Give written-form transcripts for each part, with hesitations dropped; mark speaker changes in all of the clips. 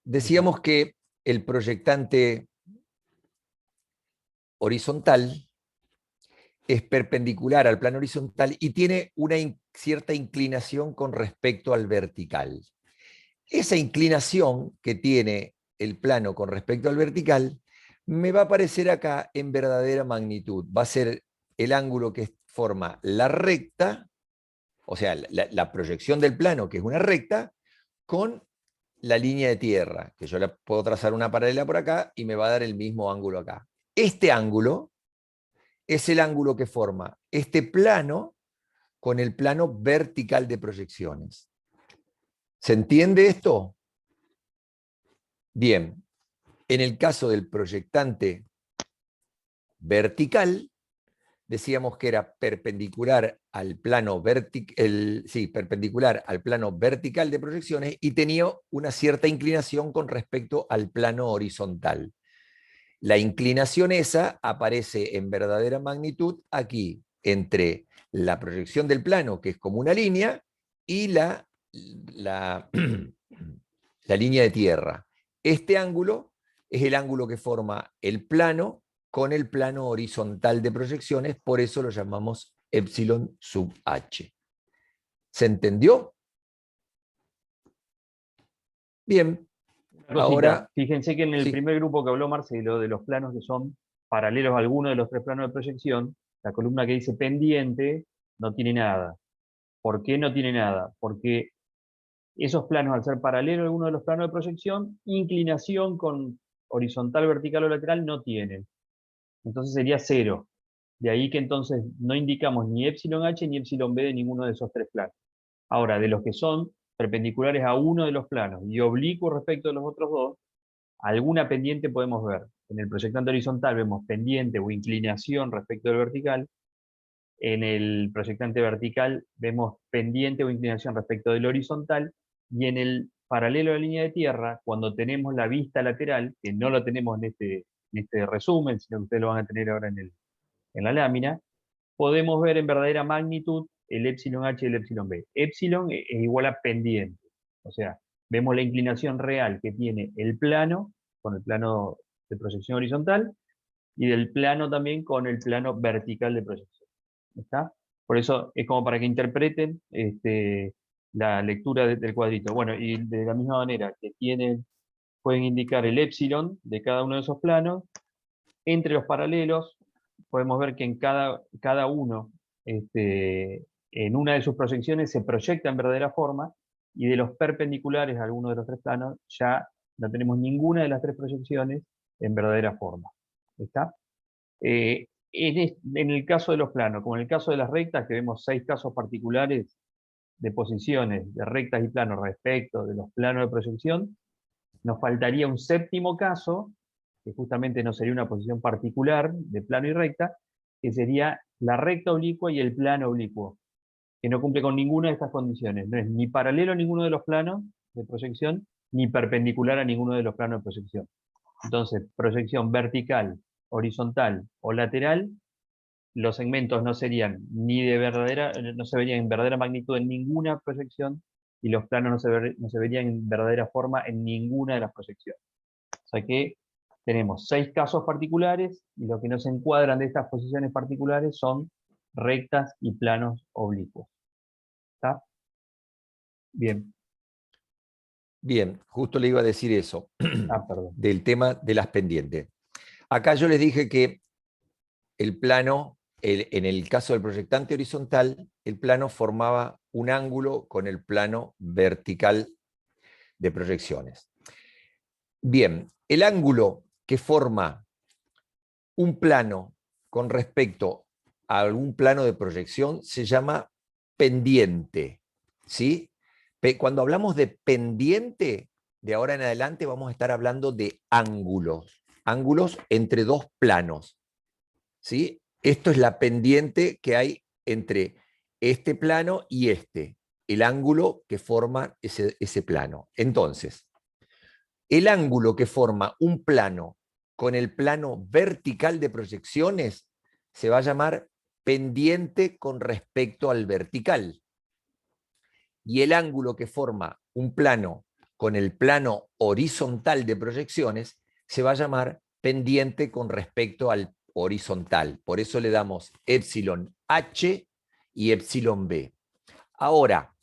Speaker 1: Decíamos que el proyectante horizontal es perpendicular al plano horizontal y tiene una cierta inclinación con respecto al vertical. Esa inclinación que tiene el plano con respecto al vertical me va a aparecer acá en verdadera magnitud. Va a ser el ángulo que forma la recta, o sea, la proyección del plano, que es una recta, con la línea de tierra, que yo le puedo trazar una paralela por acá y me va a dar el mismo ángulo acá. Este ángulo es el ángulo que forma este plano con el plano vertical de proyecciones. ¿Se entiende esto? Bien, en el caso del proyectante vertical, decíamos que era perpendicular al plano perpendicular al plano vertical de proyecciones y tenía una cierta inclinación con respecto al plano horizontal. La inclinación esa aparece en verdadera magnitud aquí, entre la proyección del plano, que es como una línea, y la línea de tierra. Este ángulo es el ángulo que forma el plano con el plano horizontal de proyecciones, por eso lo llamamos epsilon sub h. ¿Se entendió? Bien. Ahora,
Speaker 2: fíjense que en el
Speaker 1: sí.
Speaker 2: primer grupo que habló Marcelo, de los planos que son paralelos a alguno de los tres planos de proyección, la columna que dice pendiente no tiene nada. ¿Por qué no tiene nada? Porque esos planos, al ser paralelos a alguno de los planos de proyección, inclinación con horizontal, vertical o lateral no tienen. Entonces sería cero. De ahí que entonces no indicamos ni epsilon h ni epsilon b de ninguno de esos tres planos. Ahora, de los que son perpendiculares a uno de los planos y oblicuos respecto de los otros dos, alguna pendiente podemos ver. En el proyectante horizontal vemos pendiente o inclinación respecto del vertical. En el proyectante vertical vemos pendiente o inclinación respecto del horizontal. Y en el paralelo a la línea de tierra, cuando tenemos la vista lateral, que no lo tenemos en este resumen, sino que ustedes lo van a tener ahora en la lámina, podemos ver en verdadera magnitud el epsilon h y el epsilon b. Epsilon es igual a pendiente. O sea, vemos la inclinación real que tiene el plano, con el plano de proyección horizontal, y del plano también con el plano vertical de proyección. ¿Está? Por eso es como para que interpreten la lectura del cuadrito. Bueno, y de la misma manera que pueden indicar el epsilon de cada uno de esos planos. Entre los paralelos, podemos ver que en cada uno, en una de sus proyecciones, se proyecta en verdadera forma, y de los perpendiculares a alguno de los tres planos, ya no tenemos ninguna de las tres proyecciones en verdadera forma. ¿Está? En el caso de los planos, como en el caso de las rectas, que vemos 6 casos particulares de posiciones de rectas y planos respecto de los planos de proyección, nos faltaría un séptimo caso, que justamente no sería una posición particular de plano y recta, que sería la recta oblicua y el plano oblicuo, que no cumple con ninguna de estas condiciones. No es ni paralelo a ninguno de los planos de proyección, ni perpendicular a ninguno de los planos de proyección. Entonces, proyección vertical, horizontal o lateral, los segmentos no serían no se verían en verdadera magnitud en ninguna proyección, y los planos no se verían en verdadera forma en ninguna de las proyecciones. O sea que tenemos 6 casos particulares, y lo que no se encuadran de estas posiciones particulares son rectas y planos oblicuos. ¿Está? Bien.
Speaker 1: Bien, justo le iba a decir eso,
Speaker 2: Perdón.
Speaker 1: del tema de las pendientes. Acá yo les dije que el plano, en el caso del proyectante horizontal, el plano formaba un ángulo con el plano vertical de proyecciones. Bien, el ángulo que forma un plano con respecto a algún plano de proyección se llama pendiente, ¿sí? Cuando hablamos de pendiente, de ahora en adelante vamos a estar hablando de ángulos, ángulos entre dos planos, ¿sí? Esto es la pendiente que hay entre este plano y este, el ángulo que forma ese plano. Entonces, el ángulo que forma un plano con el plano vertical de proyecciones se va a llamar pendiente con respecto al vertical. Y el ángulo que forma un plano con el plano horizontal de proyecciones, se va a llamar pendiente con respecto al horizontal. Por eso le damos epsilon h y epsilon b. Ahora,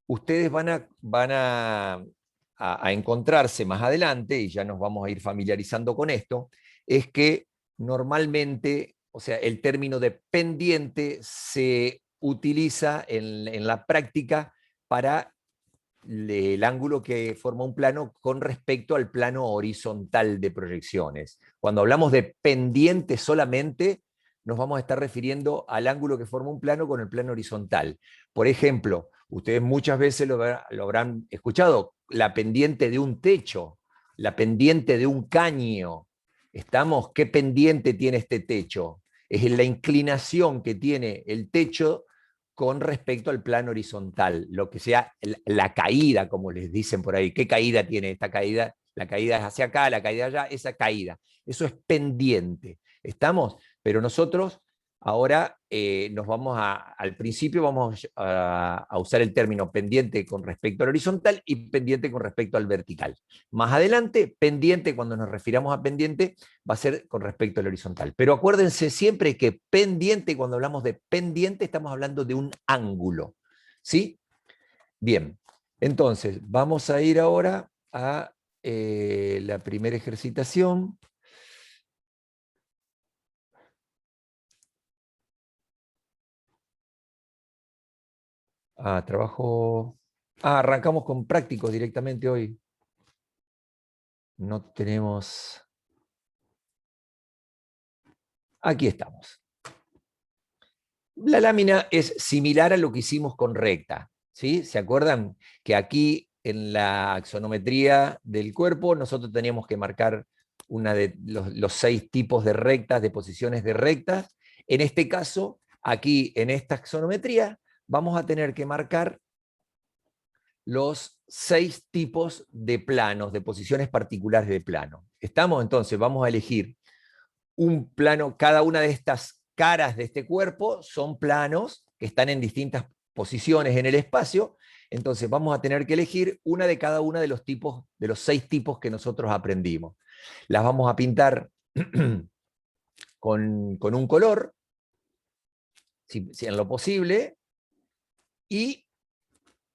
Speaker 1: ustedes van a encontrarse más adelante, y ya nos vamos a ir familiarizando con esto, es que normalmente, o sea, el término de pendiente se utiliza en la práctica para el ángulo que forma un plano con respecto al plano horizontal de proyecciones. Cuando hablamos de pendiente solamente, nos vamos a estar refiriendo al ángulo que forma un plano con el plano horizontal. Por ejemplo, ustedes muchas veces lo habrán escuchado, la pendiente de un techo, la pendiente de un caño. ¿Estamos? ¿Qué pendiente tiene este techo? Es la inclinación que tiene el techo con respecto al plano horizontal, lo que sea la caída, como les dicen por ahí. ¿Qué caída tiene esta caída? La caída es hacia acá, la caída allá, esa caída. Eso es pendiente. ¿Estamos? Pero nosotros ahora nos vamos al principio vamos a usar el término pendiente con respecto al horizontal y pendiente con respecto al vertical. Más adelante, pendiente, cuando nos refiramos a pendiente, va a ser con respecto al horizontal. Pero acuérdense siempre que pendiente, cuando hablamos de pendiente, estamos hablando de un ángulo. ¿Sí? Bien. Entonces, vamos a ir ahora a la primera ejercitación. Trabajo... arrancamos con prácticos directamente hoy. No tenemos... Aquí estamos. La lámina es similar a lo que hicimos con recta. ¿Sí? ¿Se acuerdan que aquí en la axonometría del cuerpo nosotros teníamos que marcar una de los 6 tipos de rectas, de posiciones de rectas? En este caso, aquí en esta axonometría, vamos a tener que marcar los 6 tipos de planos, de posiciones particulares de plano. ¿Estamos? Entonces vamos a elegir un plano, cada una de estas caras de este cuerpo son planos que están en distintas posiciones en el espacio, entonces vamos a tener que elegir una de cada uno de los tipos, de los 6 tipos que nosotros aprendimos. Las vamos a pintar con un color, si en lo posible, y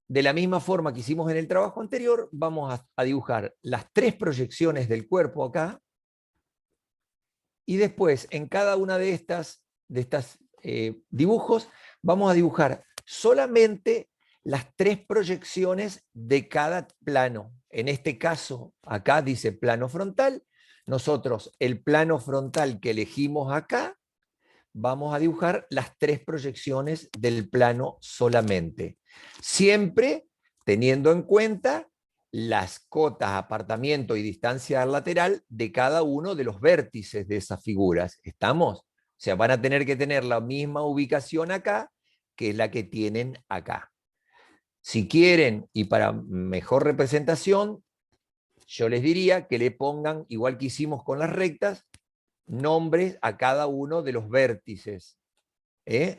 Speaker 1: de la misma forma que hicimos en el trabajo anterior, vamos a dibujar las 3 proyecciones del cuerpo acá, y después en cada una de estas dibujos vamos a dibujar solamente las 3 proyecciones de cada plano. En este caso, acá dice plano frontal. Nosotros, el plano frontal que elegimos acá, vamos a dibujar las 3 proyecciones del plano solamente. Siempre teniendo en cuenta las cotas, apartamiento y distancia lateral de cada uno de los vértices de esas figuras. ¿Estamos? O sea, van a tener que tener la misma ubicación acá que la que tienen acá. Si quieren, y para mejor representación, yo les diría que le pongan, igual que hicimos con las rectas, nombres a cada uno de los vértices.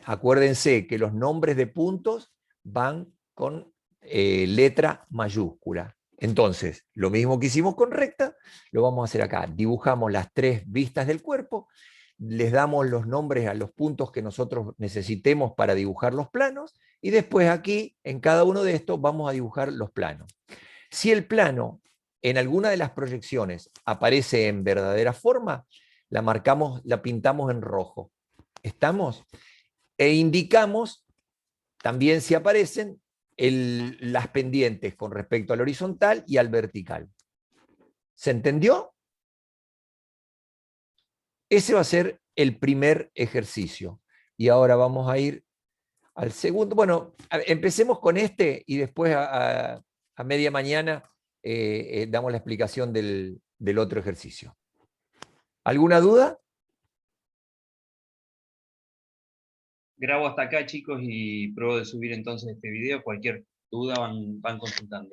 Speaker 1: Acuérdense que los nombres de puntos van con letra mayúscula. Entonces, lo mismo que hicimos con recta, lo vamos a hacer acá. Dibujamos las 3 vistas del cuerpo, les damos los nombres a los puntos que nosotros necesitemos para dibujar los planos, y después aquí, en cada uno de estos, vamos a dibujar los planos. Si el plano en alguna de las proyecciones aparece en verdadera forma, la marcamos, la pintamos en rojo. ¿Estamos? E indicamos también si aparecen las pendientes con respecto al horizontal y al vertical. ¿Se entendió? Ese va a ser el primer ejercicio. Y ahora vamos a ir al segundo. Bueno, empecemos con este y después a media mañana damos la explicación del otro ejercicio. ¿Alguna duda?
Speaker 2: Grabo hasta acá, chicos, y pruebo de subir entonces este video. Cualquier duda van consultando.